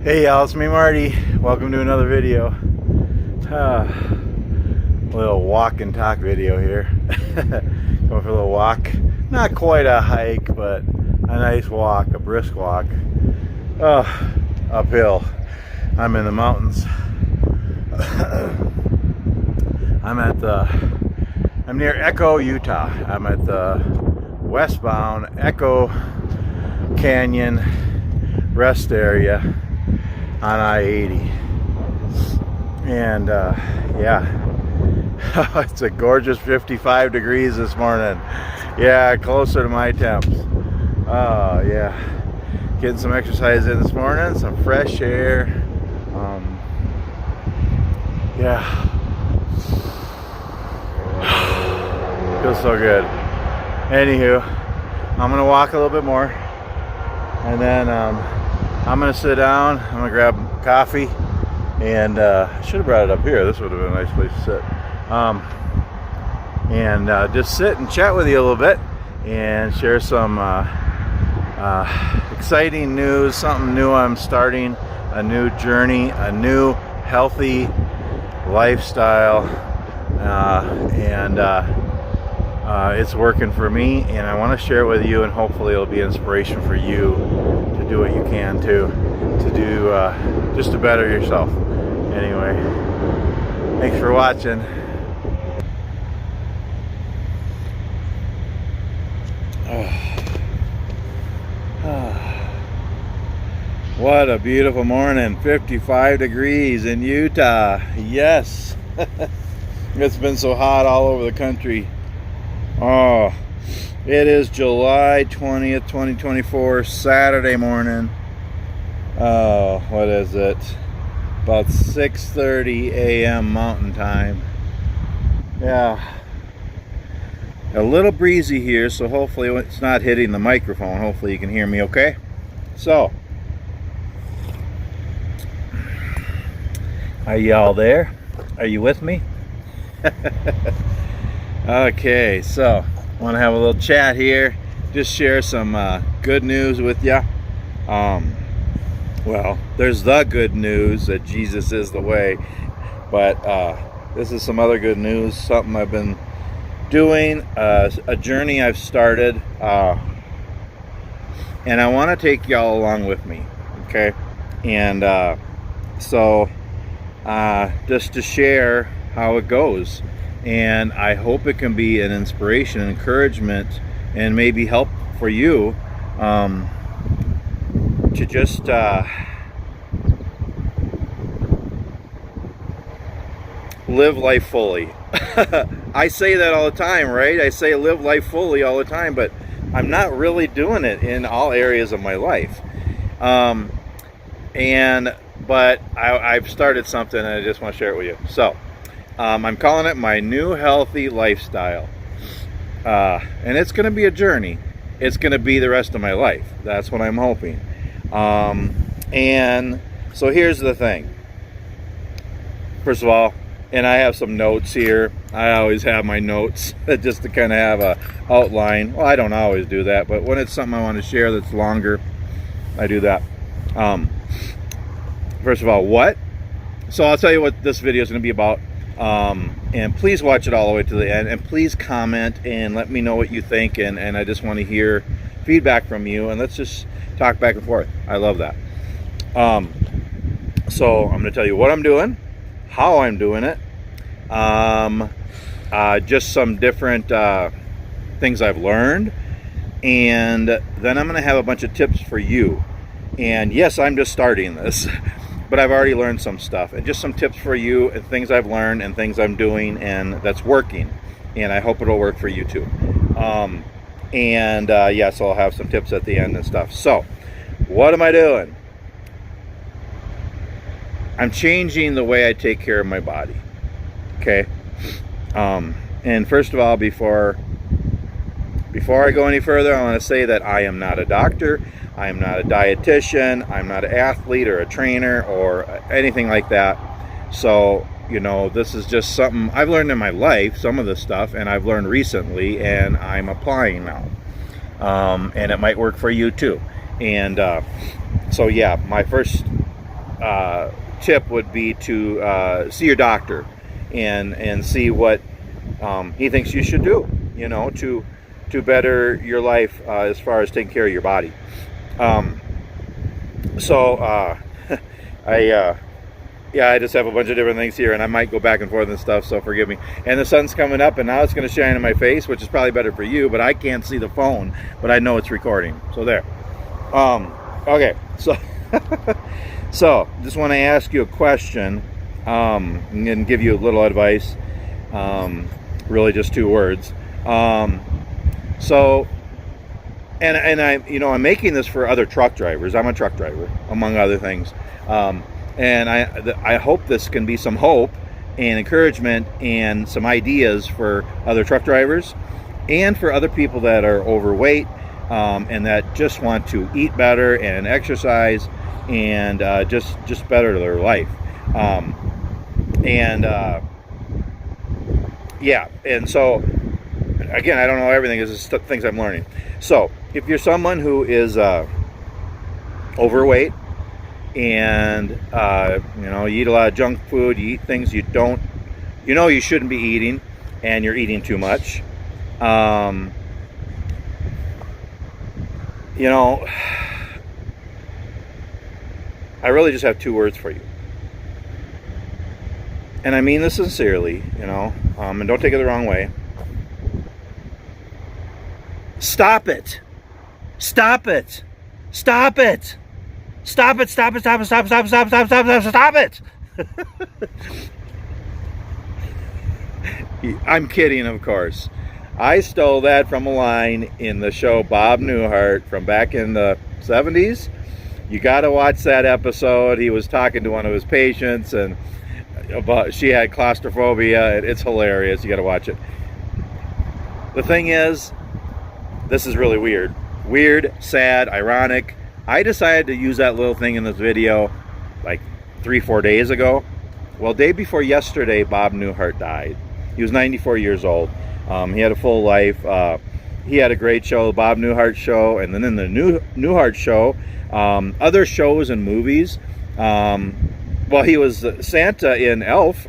Hey y'all, it's me Marty. Welcome to another video. Little walk and talk video here. Going for a little walk. Not quite a hike, but a nice walk, a brisk walk. Uphill. I'm in the mountains. I'm near Echo, Utah. I'm at the westbound Echo Canyon rest area on I-80, and yeah, it's a gorgeous 55 degrees this morning. Yeah, closer to my temps. Oh yeah, getting some exercise in this morning, some fresh air. Yeah, feels so good. Anywho, I'm gonna walk a little bit more, and then I'm gonna sit down. I'm gonna grab coffee, and I should have brought it up here. This would have been a nice place to sit. And just sit and chat with you a little bit, and share some exciting news, something new I'm starting, a new journey, a new healthy lifestyle, and it's working for me, and I want to share it with you, and hopefully it'll be inspiration for you to do what you can to do just to better yourself. Anyway, thanks for watching. What a beautiful morning. 55 degrees in Utah. Yes. It's been so hot all over the country. Oh, it is July 20th, 2024, Saturday morning. Oh, what is it? About 6:30 a.m. Mountain Time. Yeah. A little breezy here, so hopefully it's not hitting the microphone. Hopefully you can hear me okay. So, are y'all there? Are you with me? Okay, so I want to have a little chat here, just share some good news with you. Well, there's the good news that Jesus is the way, but this is some other good news, something I've been doing, a journey I've started, and I want to take y'all along with me, okay? And so just to share how it goes. And I hope it can be an inspiration, encouragement, and maybe help for you to just live life fully. I say that all the time, right? I say live life fully all the time, but I'm not really doing it in all areas of my life. But I've started something, and I just want to share it with you. So I'm calling it my new healthy lifestyle, and it's going to be a journey. It's going to be the rest of my life. That's what I'm hoping. And so here's the thing. First of all, and I have some notes here. I always have my notes just to kind of have a outline. Well, I don't always do that, but when it's something I want to share that's longer, I do that. First of all, what? So I'll tell you what this video is going to be about. And please watch it all the way to the end, and please comment and let me know what you think, and I just want to hear feedback from you, and let's just talk back and forth. I love that. So I'm going to tell you what I'm doing, how I'm doing it, just some different things I've learned, and then I'm going to have a bunch of tips for you. And yes, I'm just starting this, but I've already learned some stuff, and just some tips for you, and things I've learned and things I'm doing and that's working, and I hope it'll work for you too. Yeah, so I'll have some tips at the end and stuff. So what am I doing? I'm changing the way I take care of my body. Okay. And first of all, before I go any further, I want to say that I am not a doctor. I am not a dietitian. I'm not an athlete or a trainer or anything like that. So, you know, this is just something I've learned in my life, some of this stuff, and I've learned recently, and I'm applying now. And it might work for you too. And so yeah, my first tip would be to see your doctor and see what he thinks you should do, you know, to better your life as far as taking care of your body. I just have a bunch of different things here, and I might go back and forth and stuff, so forgive me. And the sun's coming up, and now it's going to shine in my face, which is probably better for you, but I can't see the phone, but I know it's recording. So there. Okay, so so just want to ask you a question and give you a little advice. Really just 2 words. So, and I, you know, I'm making this for other truck drivers. I'm a truck driver, among other things. And I hope this can be some hope and encouragement and some ideas for other truck drivers and for other people that are overweight and that just want to eat better and exercise and just better their life. Yeah, and so again, I don't know everything. It's just things I'm learning. So if you're someone who is overweight and you know, you eat a lot of junk food, you eat things you shouldn't be eating, and you're eating too much, you know, I really just have 2 words for you. And I mean this sincerely, you know, and don't take it the wrong way. Stop it. Stop it. Stop it. Stop it. Stop it. Stop it. Stop it. Stop it. Stop it. Stop it. Stop it. Stop it. I'm kidding, of course. I stole that from a line in the show Bob Newhart from back in the 70s. You got to watch that episode. He was talking to one of his patients, and she had claustrophobia. It's hilarious. You got to watch it. The thing is, this is really weird, sad, ironic. I decided to use that little thing in this video like 3-4 days ago. Well, day before yesterday, Bob Newhart died. He was 94 years old. He had a full life. He had a great show, the Bob Newhart Show, and then in the Newhart Show, other shows and movies. Well, he was Santa in Elf,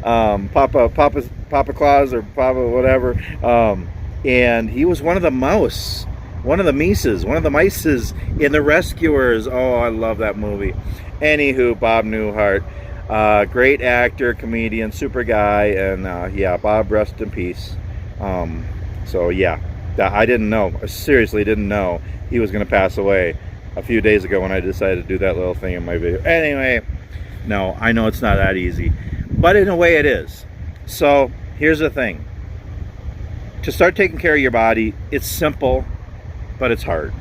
Papa Claus or Papa whatever, and he was one of the mices in The Rescuers. Oh, I love that movie. Anywho, Bob Newhart, great actor, comedian, super guy, and yeah, Bob, rest in peace. So yeah, I didn't know. I seriously didn't know he was going to pass away a few days ago when I decided to do that little thing in my video. Anyway, no, I know it's not that easy, but in a way it is. So here's the thing. To start taking care of your body, it's simple, but it's hard.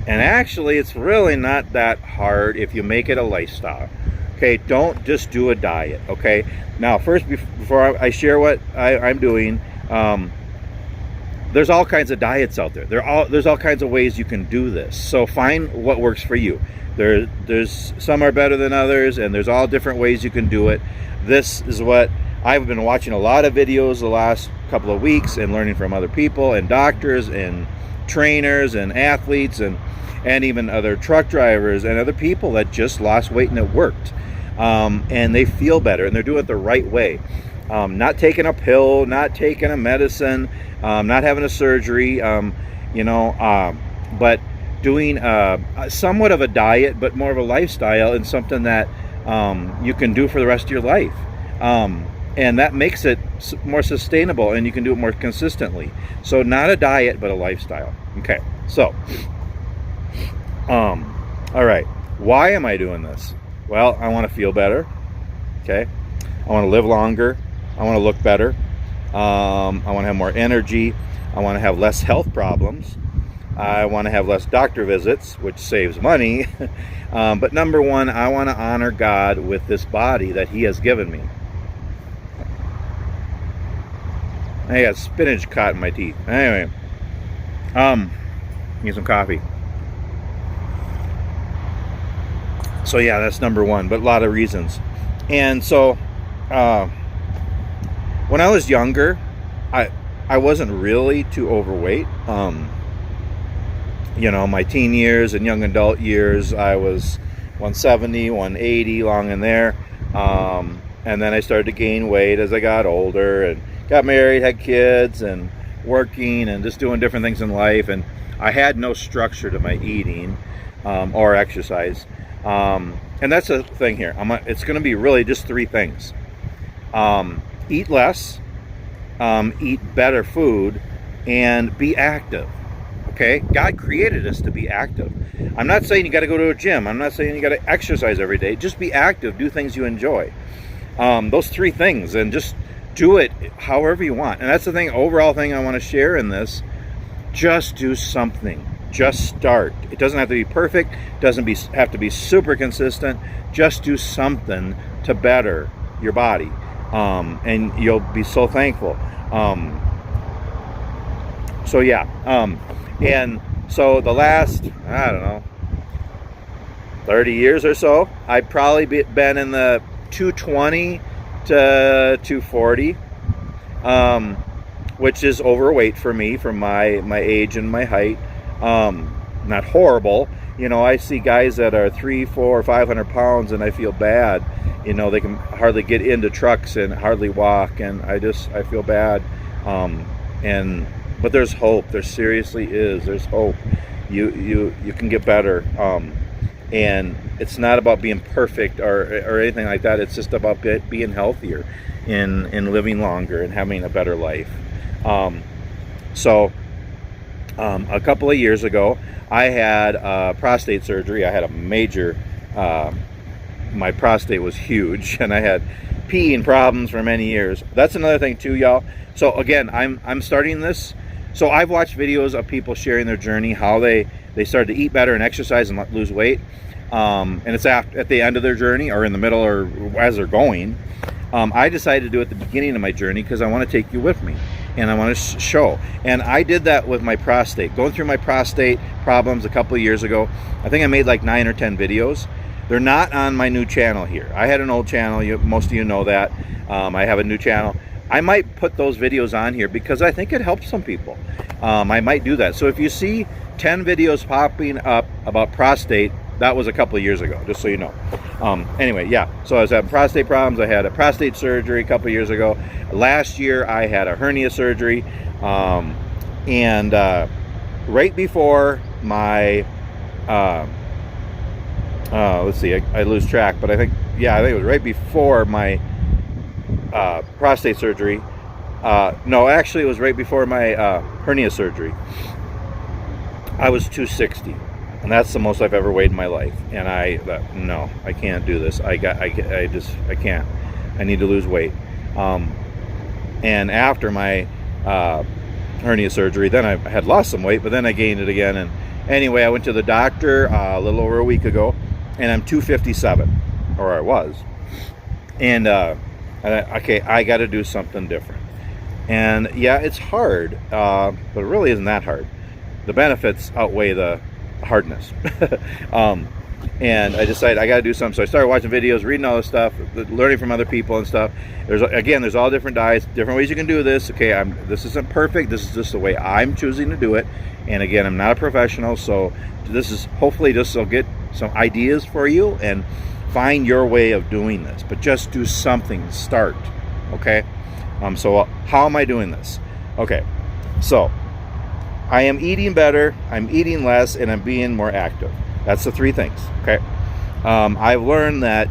And actually, it's really not that hard if you make it a lifestyle. Okay, don't just do a diet, okay? Now, first, before I share what I'm doing, there's all kinds of diets out there. There's all kinds of ways you can do this. So find what works for you. There's some are better than others, and there's all different ways you can do it. This is what I've been watching a lot of videos the last couple of weeks and learning from other people and doctors and trainers and athletes and even other truck drivers and other people that just lost weight and it worked. And they feel better and they're doing it the right way. Not taking a pill, not taking a medicine, not having a surgery, but doing somewhat of a diet, but more of a lifestyle and something that you can do for the rest of your life. And that makes it more sustainable and you can do it more consistently. So not a diet, but a lifestyle. Okay, so, all right, why am I doing this? Well, I want to feel better, okay? I want to live longer. I want to look better. I want to have more energy. I want to have less health problems. I want to have less doctor visits, which saves money. But number one, I want to honor God with this body that He has given me. I got spinach caught in my teeth. Anyway, get some coffee. So yeah, that's number one, but a lot of reasons. And so, when I was younger, I wasn't really too overweight. My teen years and young adult years, I was 170, 180, long in there. And then I started to gain weight as I got older and got married, had kids, and working and just doing different things in life. And I had no structure to my eating or exercise. And that's the thing here. It's going to be really just three things. Eat less, eat better food, and be active. Okay? God created us to be active. I'm not saying you got to go to a gym. I'm not saying you got to exercise every day. Just be active. Do things you enjoy. Those three things, and just do it however you want. And that's the thing, overall thing I want to share in this. Just do something. Just start. It doesn't have to be perfect. It doesn't have to be super consistent. Just do something to better your body. And you'll be so thankful. So yeah. And so the last, I don't know, 30 years or so, I've probably been in the 220 to 240, which is overweight for me, for my age and my height. Not horrible. You know, I see guys that are 300, 400, 500 pounds, and I feel bad. You know, they can hardly get into trucks and hardly walk, and I feel bad. But there's hope. There seriously is. There's hope. You can get better. And it's not about being perfect or anything like that. It's just about being healthier and living longer and having a better life. So a couple of years ago, I had prostate surgery. I had a major, my prostate was huge, and I had peeing problems for many years. That's another thing too, y'all. So again, I'm starting this. So I've watched videos of people sharing their journey, how they started to eat better and exercise and lose weight. And it's at the end of their journey, or in the middle, or as they're going. I decided to do it at the beginning of my journey because I want to take you with me, and I want to show. And I did that with my prostate, going through my prostate problems a couple of years ago. I think I made like 9 or 10 videos. They're not on my new channel here. I had an old channel. Most of you know that. I have a new channel. I might put those videos on here because I think it helps some people. I might do that. So if you see 10 videos popping up about prostate, that was a couple of years ago, just so you know. Anyway, yeah, so I was having prostate problems. I had a prostate surgery a couple of years ago. Last year, I had a hernia surgery. And right before my, let's see, I lose track, but I think it was right before my prostate surgery. No, actually, it was right before my hernia surgery. I was 260. And that's the most I've ever weighed in my life. And no, I can't do this. I can't. I need to lose weight. And after my hernia surgery, then I had lost some weight, but then I gained it again. And anyway, I went to the doctor a little over a week ago, and I'm 257, or I was. And okay, I got to do something different. And yeah, it's hard, but it really isn't that hard. The benefits outweigh the hardness. And I decided I got to do something. So I started watching videos, reading all this stuff, learning from other people and stuff. There's all different diets, different ways you can do this. Okay, this isn't perfect. This is just the way I'm choosing to do it. And again, I'm not a professional, so hopefully this will get some ideas for you and find your way of doing this. But just do something. Start. Okay. So how am I doing this? Okay. So I am eating better, I'm eating less, and I'm being more active. That's the three things, okay? I've learned that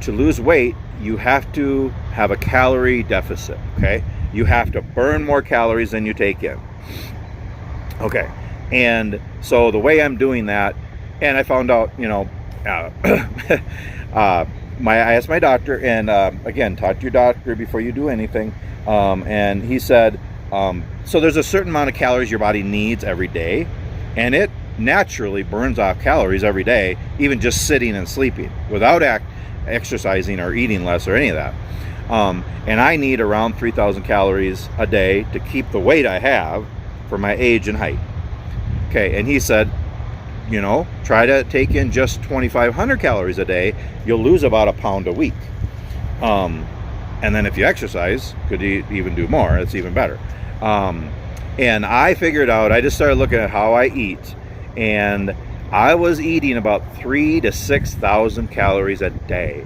to lose weight, you have to have a calorie deficit, okay? You have to burn more calories than you take in. Okay, and so the way I'm doing that, and I found out, I asked my doctor, and again, talk to your doctor before you do anything, and he said, so there's a certain amount of calories your body needs every day, and it naturally burns off calories every day, even just sitting and sleeping without exercising or eating less or any of that. And I need around 3,000 calories a day to keep the weight I have for my age and height. Okay, and he said, try to take in just 2,500 calories a day. You'll lose about a pound a week. And then if you exercise, could you even do more? It's even better. And I figured out, I just started looking at how I eat, and I was eating about 3,000 to 6,000 calories a day.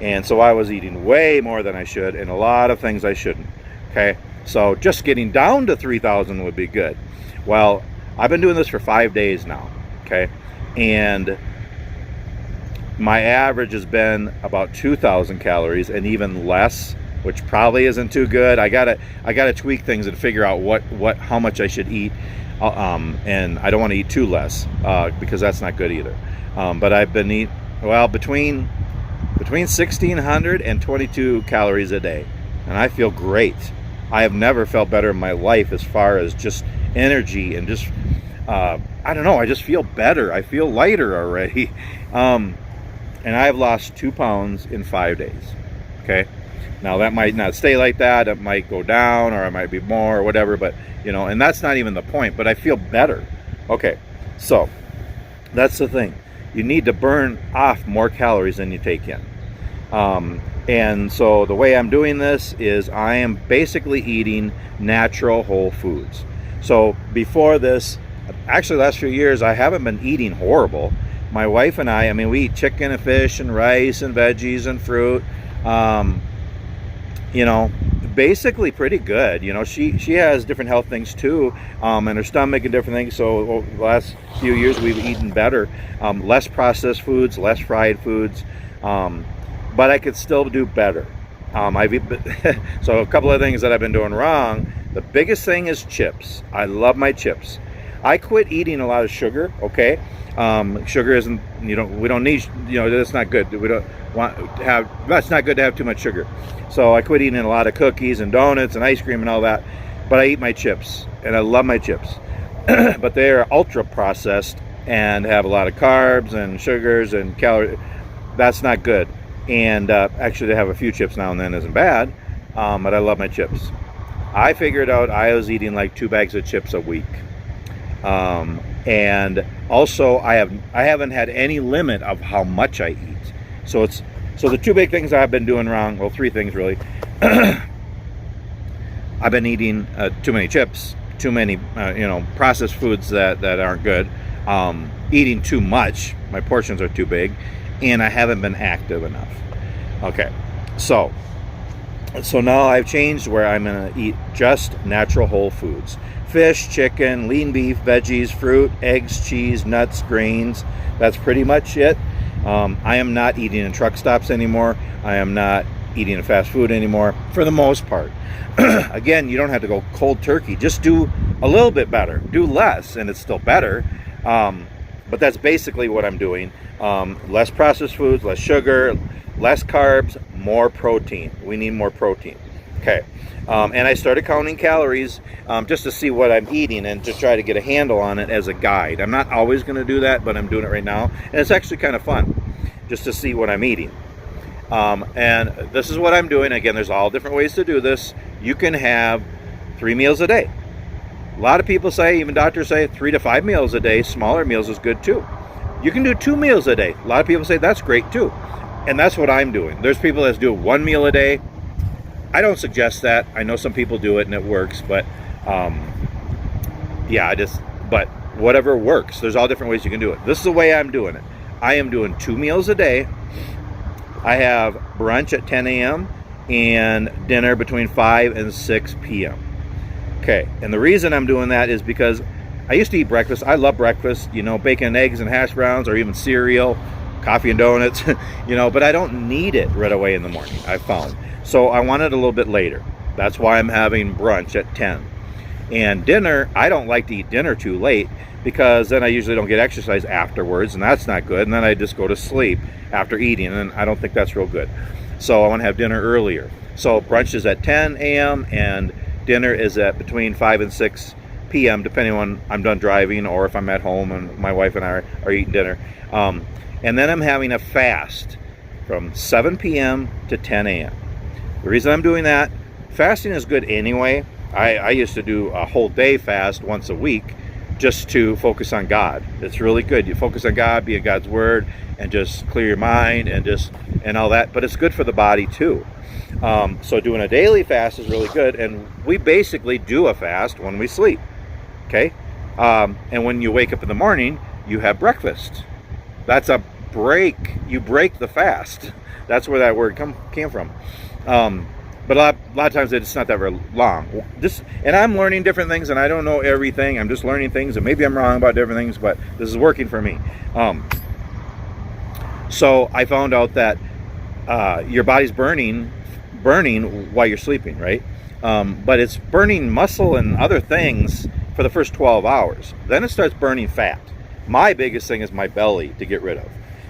And so I was eating way more than I should, and a lot of things I shouldn't. Okay, so just getting down to 3,000 would be good. Well, I've been doing this for 5 days now. Okay, and my average has been about 2,000 calories and even less, which probably isn't too good. I gotta tweak things and figure out how much I should eat, and I don't want to eat too less because that's not good either. But I've been eating between 1,600 and 22 calories a day, and I feel great. I have never felt better in my life as far as just energy and just I don't know, I just feel better. I feel lighter already. And I've lost 2 pounds in 5 days. Okay, now that might not stay like that. It might go down, or it might be more, or whatever. But and that's not even the point. But I feel better. Okay, so that's the thing. You need to burn off more calories than you take in. And so the way I'm doing this is I am basically eating natural whole foods. So before this, actually the last few years, I haven't been eating horrible. My wife and I mean, we eat chicken and fish and rice and veggies and fruit. Basically pretty good. She has different health things too, and her stomach and different things. So over the last few years, we've eaten better, less processed foods, less fried foods. But I could still do better. So a couple of things that I've been doing wrong. The biggest thing is chips. I love my chips. I quit eating a lot of sugar. Okay, sugar isn't. We don't need. That's not good. We don't want to have. That's not good to have too much sugar. So I quit eating a lot of cookies and donuts and ice cream and all that. But I eat my chips, and I love my chips. But they are ultra processed and have a lot of carbs and sugars and calories. That's not good. And actually, to have a few chips now and then isn't bad, but I love my chips. I figured out I was eating like 2 bags of chips a week, and also I haven't had any limit of how much I eat. So the 2 big things I've been doing wrong. Well, 3 things really. I've been eating too many chips, too many processed foods that aren't good. Eating too much. My portions are too big. And I haven't been active enough. Okay, so now I've changed where I'm going to eat just natural whole foods. Fish, chicken, lean beef, veggies, fruit, eggs, cheese, nuts, grains. That's pretty much it. I am not eating in truck stops anymore. I am not eating in fast food anymore, for the most part. Again, you don't have to go cold turkey. Just do a little bit better. Do less, and it's still better. But that's basically what I'm doing. Less processed foods, less sugar, less carbs, more protein. We need more protein. Okay. And I started counting calories just to see what I'm eating and to try to get a handle on it as a guide. I'm not always going to do that, but I'm doing it right now. And it's actually kind of fun just to see what I'm eating. And this is what I'm doing. Again, there's all different ways to do this. You can have 3 meals a day. A lot of people say, even doctors say, 3 to 5 meals a day. Smaller meals is good too. You can do 2 meals a day. A lot of people say that's great too. And that's what I'm doing. There's people that do 1 meal a day. I don't suggest that. I know some people do it and it works, but but whatever works. There's all different ways you can do it. This is the way I'm doing it. I am doing 2 meals a day. I have brunch at 10 a.m. and dinner between 5 and 6 p.m. Okay, and the reason I'm doing that is because I used to eat breakfast. I love breakfast, bacon and eggs and hash browns, or even cereal, coffee and donuts, but I don't need it right away in the morning, I've found. So I want it a little bit later. That's why I'm having brunch at 10. And dinner, I don't like to eat dinner too late because then I usually don't get exercise afterwards, and that's not good. And then I just go to sleep after eating, and I don't think that's real good. So I want to have dinner earlier. So brunch is at 10 a.m. and dinner is at between 5 and 6 p.m. depending on I'm done driving or if I'm at home and my wife and I are eating dinner. And then I'm having a fast from 7 p.m. to 10 a.m. The reason I'm doing that, fasting is good anyway. I used to do a whole day fast once a week just to focus on God. It's really good. You focus on God, be in God's Word, and just clear your mind and all that. But it's good for the body too. So doing a daily fast is really good. And we basically do a fast when we sleep. Okay? And when you wake up in the morning, you have breakfast. That's a break. You break the fast. That's where that word came from. But a lot of times it's not that very long. And I'm learning different things, and I don't know everything. I'm just learning things, and maybe I'm wrong about different things, but this is working for me. So I found out that your body's burning while you're sleeping, right? But it's burning muscle and other things for the first 12 hours. Then it starts burning fat. My biggest thing is my belly to get rid of.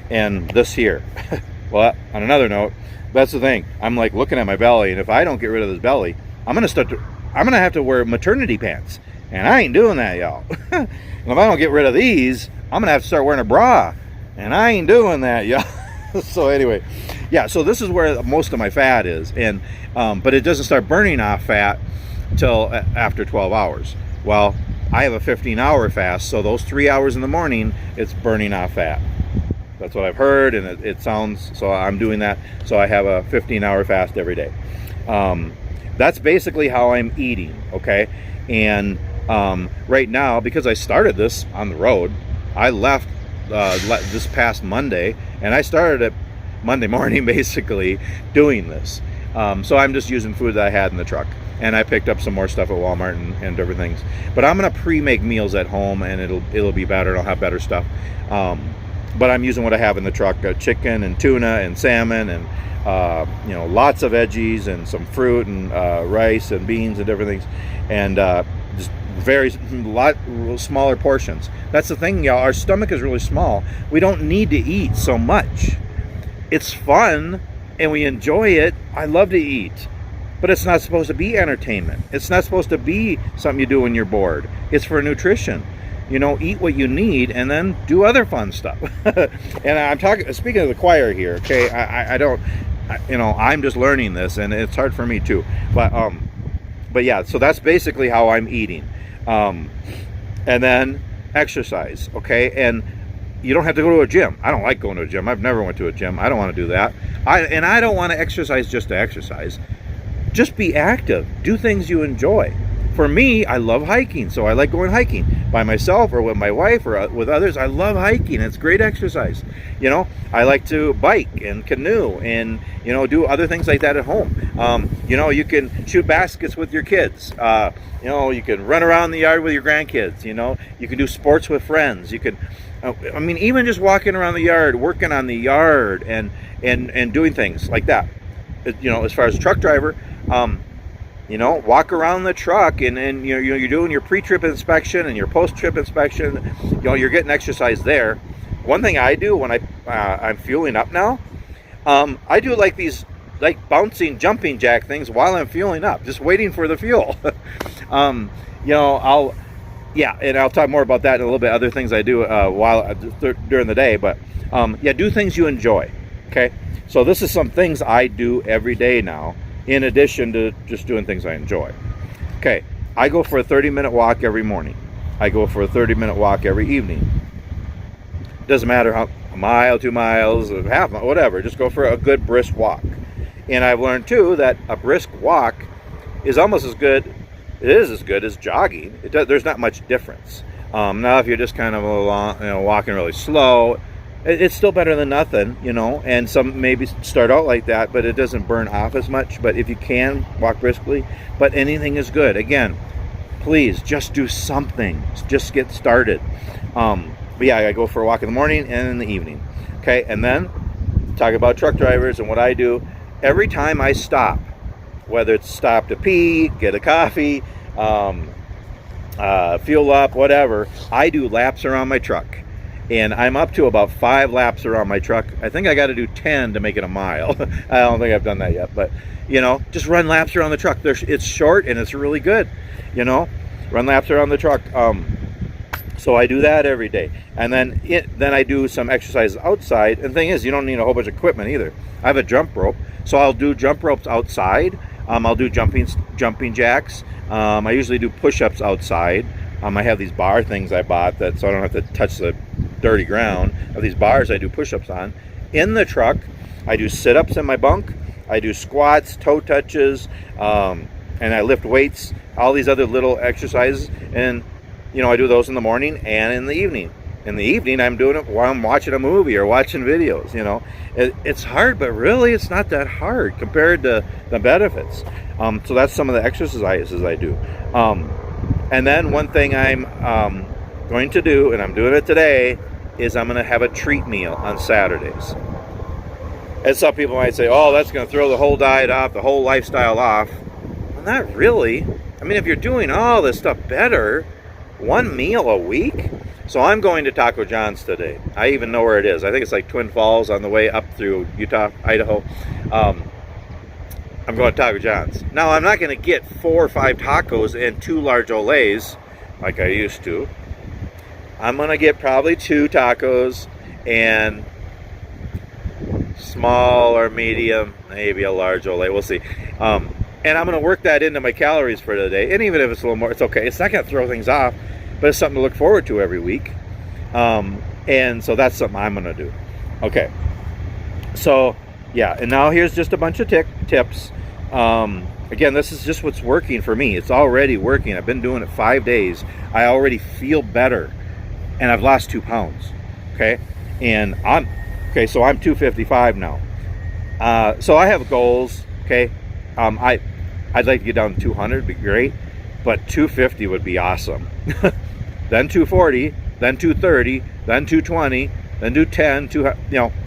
And this here. Well, on another note, that's the thing. I'm like looking at my belly, and if I don't get rid of this belly, I'm gonna have to wear maternity pants. And I ain't doing that, y'all. And if I don't get rid of these, I'm gonna have to start wearing a bra. And I ain't doing that, y'all. So anyway, yeah, so this is where most of my fat is, and but it doesn't start burning off fat till after 12 hours. Well, I have a 15-hour fast, so those 3 hours in the morning, it's burning off fat. That's what I've heard, and it sounds, so I'm doing that. So I have a 15-hour fast every day. That's basically how I'm eating, okay? And right now, because I started this on the road, I left this past Monday, and I started it Monday morning basically doing this. So I'm just using food that I had in the truck, and I picked up some more stuff at Walmart and different things. But I'm gonna pre-make meals at home, and it'll be better, and I'll have better stuff. But I'm using what I have in the truck: chicken and tuna and salmon, and lots of veggies and some fruit and rice and beans and different things, and just lot smaller portions. That's the thing, y'all. Our stomach is really small. We don't need to eat so much. It's fun and we enjoy it. I love to eat, but it's not supposed to be entertainment. It's not supposed to be something you do when you're bored. It's for nutrition. Eat what you need and then do other fun stuff. And I'm speaking of the choir here, okay? I'm just learning this, and it's hard for me too. But yeah, so that's basically how I'm eating. And then exercise, okay? And you don't have to go to a gym. I don't like going to a gym. I've never went to a gym. I don't want to do that. I don't want to exercise just to exercise. Just be active. Do things you enjoy. For me, I love hiking, so I like going hiking by myself or with my wife or with others. I love hiking. It's great exercise. I like to bike and canoe and, do other things like that at home. You can shoot baskets with your kids. You can run around the yard with your grandkids. You can do sports with friends. You can, even just walking around the yard, working on the yard and doing things like that. As far as a truck driver, walk around the truck and you're doing your pre-trip inspection and your post-trip inspection. You're getting exercise there. One thing I do when I'm fueling up now, I do these bouncing jumping jack things while I'm fueling up, just waiting for the fuel. And I'll talk more about that in a little bit. Other things I do during the day, but do things you enjoy. Okay, so this is some things I do every day now, in addition to just doing things I enjoy. Okay, I go for a 30-minute walk every morning. I go for a 30-minute walk every evening. Doesn't matter how, a mile, 2 miles, a half mile, whatever. Just go for a good brisk walk. And I've learned too that a brisk walk is almost as good. It is as good as jogging. There's not much difference. Now, if you're just kind of walking really slow, it's still better than nothing, and some maybe start out like that, but it doesn't burn off as much. But if you can, walk briskly. But anything is good. Again, please just do something. Just get started. But yeah, I go for a walk in the morning and in the evening. Okay, and then talk about truck drivers and what I do. Every time I stop, whether it's stop to pee, get a coffee, fuel up, whatever, I do laps around my truck. And I'm up to about 5 laps around my truck. I think I got to do 10 to make it a mile. I don't think I've done that yet, but just run laps around the truck. It's short and it's really good. Run laps around the truck. So I do that every day, and then I do some exercises outside. And the thing is, you don't need a whole bunch of equipment either. I have a jump rope, so I'll do jump ropes outside. I'll do jumping jacks. I usually do push-ups outside. I have these bar things I bought so I don't have to touch the dirty ground. I have these bars I do push-ups on. In the truck, I do sit-ups in my bunk. I do squats, toe touches, and I lift weights, all these other little exercises. And, I do those in the morning and in the evening. In the evening, I'm doing it while I'm watching a movie or watching videos. You know, it's hard, but really, it's not that hard compared to the benefits. So that's some of the exercises I do. And then one thing I'm going to do, and I'm doing it today, is I'm going to have a treat meal on Saturdays. And some people might say, oh, that's going to throw the whole diet off, the whole lifestyle off. Well, not really. I mean, if you're doing all this stuff better, one meal a week. So I'm going to Taco John's today. I even know where it is. I think it's like Twin Falls on the way up through Utah, Idaho. I'm going to Taco John's. Now, I'm not going to get 4 or 5 tacos and 2 large Olays like I used to. I'm going to get probably 2 tacos and small or medium, maybe a large Olay. We'll see. And I'm going to work that into my calories for today. And even if it's a little more, it's okay. It's not going to throw things off, but it's something to look forward to every week. And so that's something I'm going to do. Okay. So, yeah. And now here's just a bunch of tips. Again, this is just what's working for me. It's already working. I've been doing it 5 days. I already feel better. And I've lost 2 pounds. Okay. And so I'm 255 now. So I have goals. Okay. I'd like to get down to 200, be great, but 250 would be awesome. Then 240, then 230, then 220, then do 10,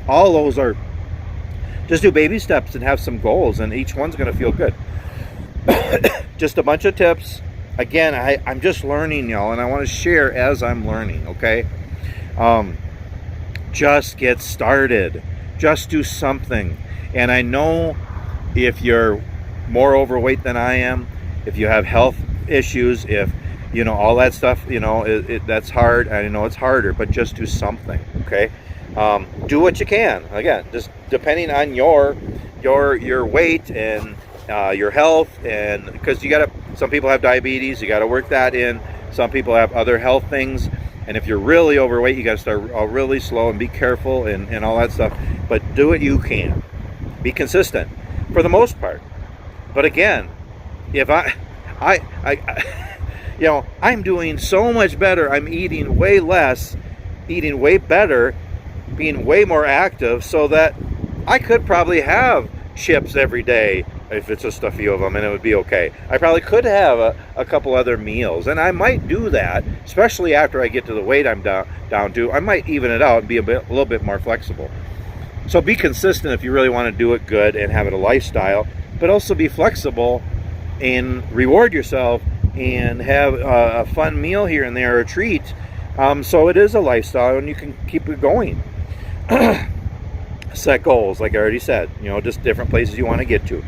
all those are, just do baby steps and have some goals, and each one's going to feel good. Just a bunch of tips. Again, I'm just learning, y'all, and I want to share as I'm learning, okay? Just get started. Just do something. And I know if you're more overweight than I am, if you have health issues, if all that stuff, that's hard. I know it's harder, but just do something. Okay. Do what you can. Again, just depending on your weight and your health, and because some people have diabetes, you gotta work that in. Some people have other health things, and if you're really overweight, you gotta start really slow and be careful and all that stuff. But do what you can. Be consistent for the most part. But again, if I'm doing so much better. I'm eating way less, eating way better, being way more active, so that I could probably have chips every day if it's just a few of them, and it would be okay. I probably could have a couple other meals, and I might do that, especially after I get to the weight I'm down to. I might even it out and be a little bit more flexible. So be consistent if you really want to do it good and have it a lifestyle, but also be flexible and reward yourself and have a fun meal here and there, or a treat, so it is a lifestyle and you can keep it going. Set goals, like I already said, just different places you want to get to.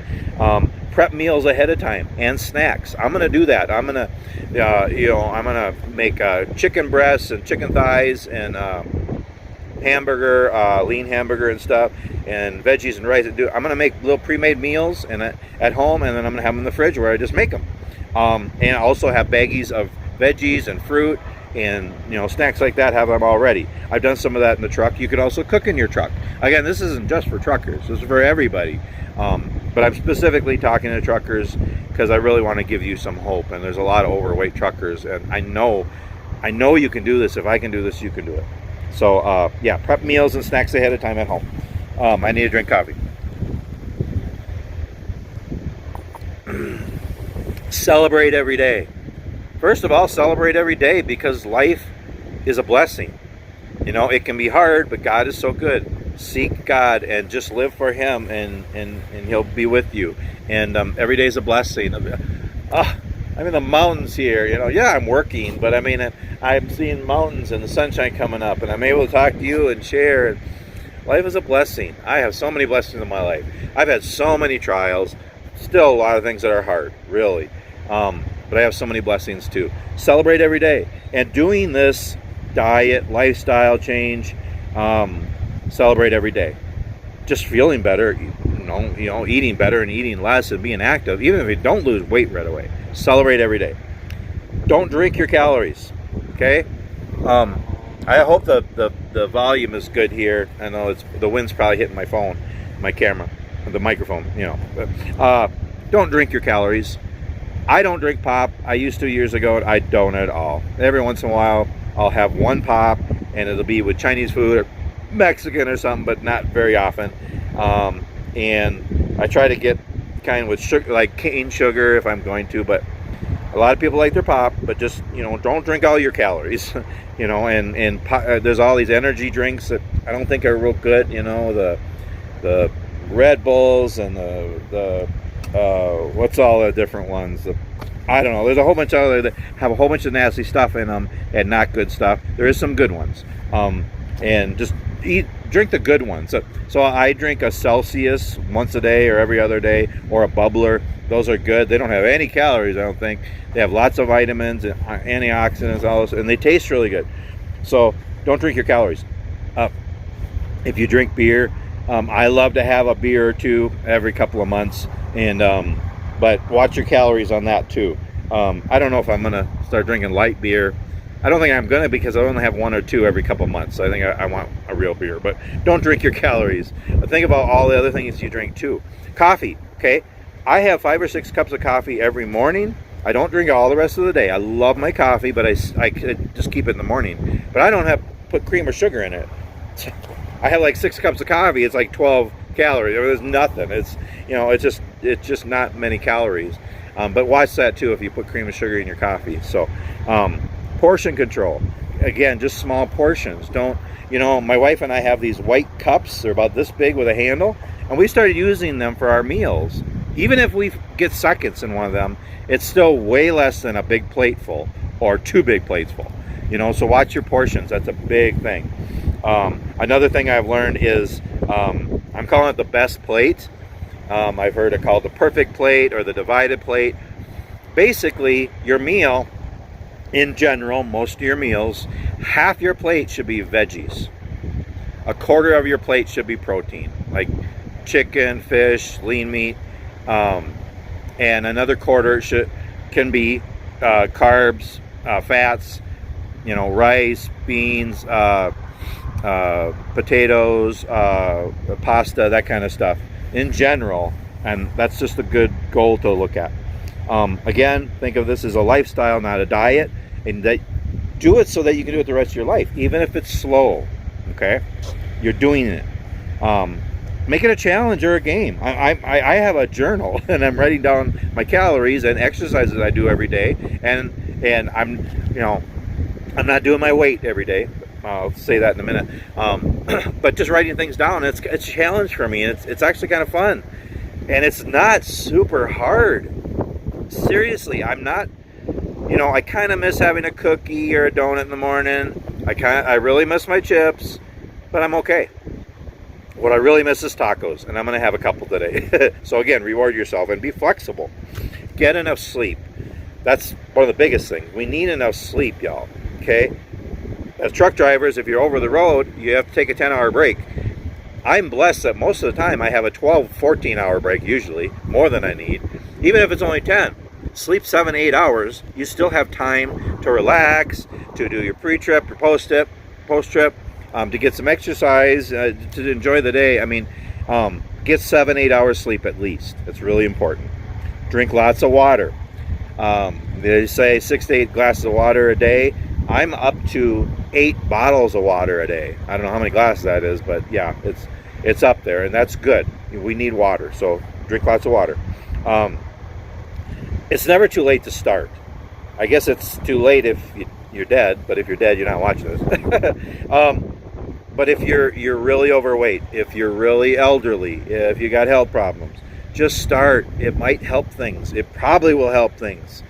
Prep meals ahead of time and snacks. I'm going to do that. I'm going to make chicken breasts and chicken thighs and hamburger, lean hamburger and stuff, and veggies and rice. I'm going to make little pre-made meals at home, and then I'm going to have them in the fridge where I just make them. And I also have baggies of veggies and fruit and snacks like that. Have them already. I've done some of that in the truck. You can also cook in your truck. Again, this isn't just for truckers. This is for everybody. But I'm specifically talking to truckers because I really want to give you some hope. And there's a lot of overweight truckers, and I know you can do this. If I can do this, you can do it. So yeah, prep meals and snacks ahead of time at home. I need to drink coffee. Celebrate every day. First of all, celebrate every day, because life is a blessing. It can be hard, but God is so good. Seek God and just live for Him, and He'll be with you. And every day is a blessing. I'm in the mountains here. Yeah, I'm working, but I'm seeing mountains and the sunshine coming up, and I'm able to talk to you and share. Life is a blessing. I have so many blessings in my life. I've had so many trials. Still a lot of things that are hard, really. But I have so many blessings too. Celebrate every day. And doing this diet, lifestyle change, celebrate every day. Just feeling better, eating better and eating less and being active, even if you don't lose weight right away. Celebrate every day. Don't drink your calories, okay? I hope the volume is good here. I know the wind's probably hitting my phone, my camera, the microphone, don't drink your calories. I don't drink pop. I used to years ago, and I don't at all. Every once in a while, I'll have one pop, and it'll be with Chinese food or Mexican or something, but not very often. And I try to get kind with sugar, like cane sugar if I'm going to, but a lot of people like their pop, but just, you know, don't drink all your calories. You know, and there's all these energy drinks that I don't think are real good, you know, the Red Bulls and the what's all the different ones, I don't know, there's a whole bunch of other that have a whole bunch of nasty stuff in them and not good stuff. There is some good ones, and just drink the good ones. So I drink a Celsius once a day or every other day, or a bubbler. Those are good. They don't have any calories, I don't think. They have lots of vitamins and antioxidants, all this, and they taste really good. So don't drink your calories. If you drink beer, I love to have a beer or two every couple of months, and but watch your calories on that too. I don't know if I'm gonna start drinking light beer. I don't think I'm gonna, because I only have one or two every couple of months. So I think I want a real beer. But don't drink your calories. Think about all the other things you drink too. Coffee, okay? I have 5 or 6 cups of coffee every morning. I don't drink it all the rest of the day. I love my coffee, but I could just keep it in the morning. But I don't put cream or sugar in it. I have like 6 cups of coffee. It's like 12 calories. There's nothing. It's, you know, it's just not many calories. But watch that too if you put cream and sugar in your coffee. So portion control. Again, just small portions. Don't, you know, my wife and I have these white cups. They're about this big with a handle, and we started using them for our meals. Even if we get seconds in one of them, it's still way less than a big plate full or 2 big plates full. You know, so watch your portions. That's a big thing. Another thing I've learned is I'm calling it the best plate. I've heard it called the perfect plate or the divided plate. Basically, your meal, in general, most of your meals, half your plate should be veggies. A quarter of your plate should be protein, like chicken, fish, lean meat. And another quarter can be carbs, fats, you know, rice, beans, potatoes, pasta, that kind of stuff in general. And that's just a good goal to look at. Again, think of this as a lifestyle, not a diet, and that do it so that you can do it the rest of your life, even if it's slow. Okay, you're doing it. Make it a challenge or a game. I have a journal, and I'm writing down my calories and exercises I do every day, and I'm, you know, I'm not doing my weight every day. I'll say that in a minute. But just writing things down, it's a challenge for me, and it's actually kind of fun, and it's not super hard. Seriously, I'm not, you know, I kind of miss having a cookie or a donut in the morning. I really miss my chips, but I'm okay. What I really miss is tacos, and I'm going to have a couple today. So again, reward yourself and be flexible. Get enough sleep. That's one of the biggest things. We need enough sleep, y'all. Okay? As truck drivers, if you're over the road, you have to take a 10-hour break. I'm blessed that most of the time I have a 12, 14-hour break, usually, more than I need. Even if it's only 10. Sleep 7, 8 hours, you still have time to relax, to do your pre-trip, your post-trip, to get some exercise, to enjoy the day. I mean, get 7, 8 hours sleep at least. That's really important. Drink lots of water. They say 6 to 8 glasses of water a day. I'm up to 8 bottles of water a day. I don't know how many glasses that is, but yeah, it's up there, and that's good. We need water, so drink lots of water. It's never too late to start. I guess it's too late if you're dead, but if you're dead, you're not watching this. But if you're really overweight, if you're really elderly, if you got health problems, just start. It might help things. It probably will help things.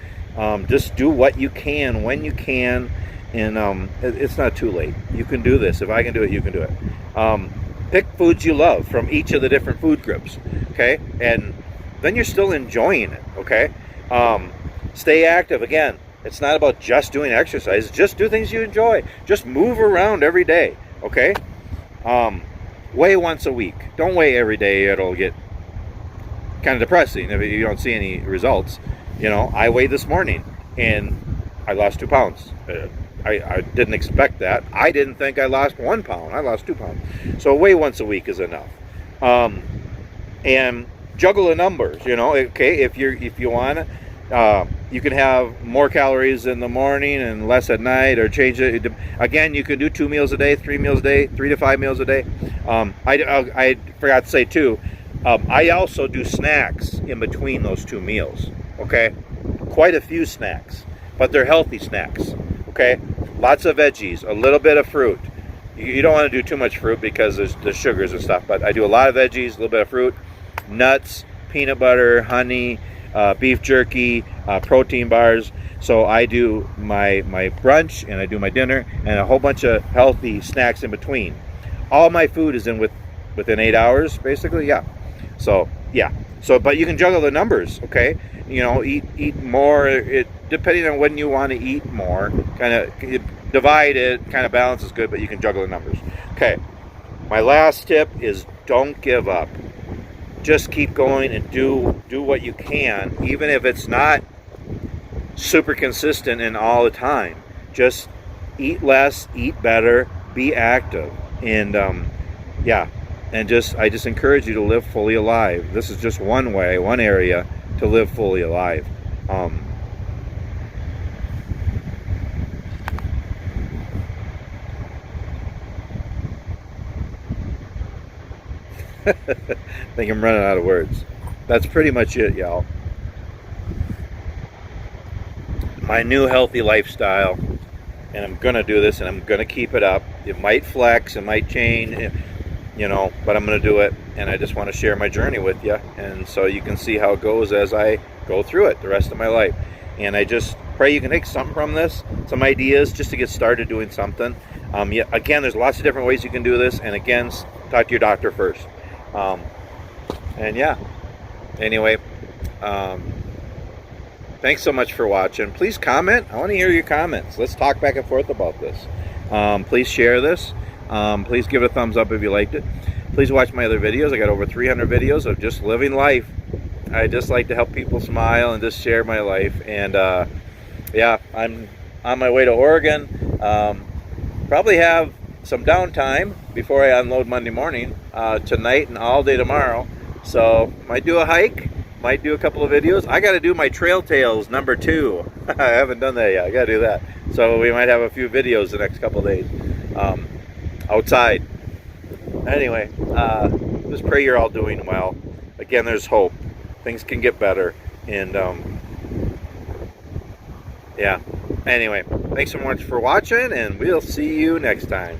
Just do what you can when you can, and it's not too late. You can do this. If I can do it, you can do it. Pick foods you love from each of the different food groups, okay? And then you're still enjoying it, okay? Stay active. Again, it's not about just doing exercise. Just do things you enjoy. Just move around every day, okay? Weigh once a week. Don't weigh every day. It'll get kind of depressing if you don't see any results. You know, I weighed this morning and I lost 2 pounds. I didn't expect that. I didn't think I lost 1 pound. I lost 2 pounds. So weigh once a week is enough. And juggle the numbers. You know, okay, if you want to You can have more calories in the morning and less at night, or change it. Again, you can do 2 meals a day, 3 meals a day, 3 to 5 meals a day. I forgot to say too, I also do snacks in between those 2 meals. Okay, quite a few snacks, but they're healthy snacks. Okay, lots of veggies, a little bit of fruit. You don't want to do too much fruit because there's sugars and stuff, but I do a lot of veggies, a little bit of fruit, nuts, peanut butter, honey, beef jerky, protein bars. So I do my brunch and I do my dinner and a whole bunch of healthy snacks in between. All my food is within 8 hours, basically. Yeah. So yeah. So, but you can juggle the numbers. Okay. You know, eat more. Depending on when you want to eat more, kind of divide it. Kind of balance is good, but you can juggle the numbers. Okay. My last tip is don't give up. Just keep going and do what you can, even if it's not super consistent and all the time. Just eat less, eat better, be active, and yeah, and I just encourage you to live fully alive. This is just one way, one area to live fully alive. I think I'm running out of words. That's pretty much it, y'all. My new healthy lifestyle, and I'm gonna do this and I'm gonna keep it up. It might flex, it might change, you know, but I'm gonna do it, and I just want to share my journey with you, and so you can see how it goes as I go through it the rest of my life. And I just pray you can take something from this, some ideas just to get started doing something. Yeah, again, there's lots of different ways you can do this, and again, talk to your doctor first. And yeah, anyway, thanks so much for watching. Please comment. I want to hear your comments. Let's talk back and forth about this. Please share this. Please give it a thumbs up if you liked it. Please watch my other videos. I got over 300 videos of just living life. I just like to help people smile and just share my life. And yeah, I'm on my way to Oregon. Probably have some downtime before I unload Monday morning, tonight and all day tomorrow. So might do a hike, might do a couple of videos. I got to do my Trail Tales #2. I haven't done that yet. I got to do that. So we might have a few videos the next couple of days outside. Anyway, just pray you're all doing well. Again, there's hope. Things can get better. And yeah. Anyway, thanks so much for watching, and we'll see you next time.